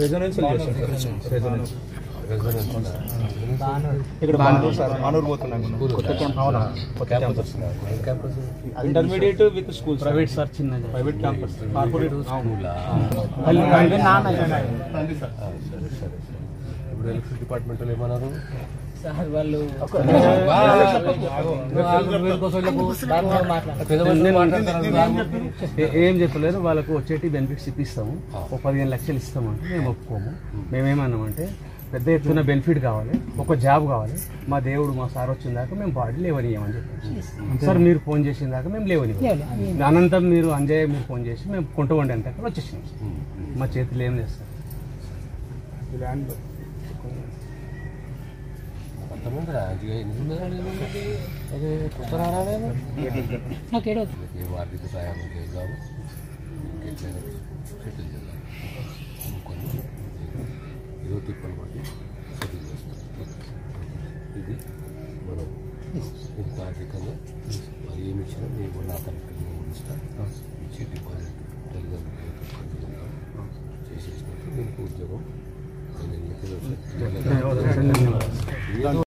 Resonance resonance ఇక్కడ మానూరు పోతున్నాం. Intermediate with school private sir, చిన్న ప్రైవేట్ క్యాంపస్ కార్పొరేట్. ఇప్పుడు ఎలక్ట్రిసిటీ డిపార్ట్మెంట్ వాళ్ళు ఏమన్నారు సార్? వాళ్ళు ఏం చెప్పలేరు. వాళ్ళకు వచ్చేటి బెనిఫిట్స్ ఇప్పిస్తాము, ఒక 15 లక్షలు ఇస్తామంటే మేము ఒప్పుకోము. మేమేమన్నామంటే పెద్ద ఎత్తున బెనిఫిట్ కావాలి, ఒక జాబ్ కావాలి, మా దేవుడు మా సార్ వచ్చిన దాకా మేము బాడీ లేవనియమని చెప్పాము. సార్ మీరు ఫోన్ చేసిన దాకా మేము లేవనివ్వం. అనంతరం మీరు అంజయ్య మీరు ఫోన్ చేసి మేము కొంటవండి అంటే వచ్చేసినాం. మా చేతిలో ఏం లేదు సార్. ఆర్థిక సాయం చేద్దాము, సెటిల్ చేద్దాం, అమ్ముకొని ఏదో తిప్పలు పడి సెటిల్ చేస్తాం. ఇది మనం ఇంత ఆర్థికంగా మరి ఏమి ఇచ్చినా మేము నా తరఫున ఇస్తాం. ఇచ్చే డిపాజిట్ తల్లిదండ్రులు చేసేసినట్టు దీనికి ఉద్యోగం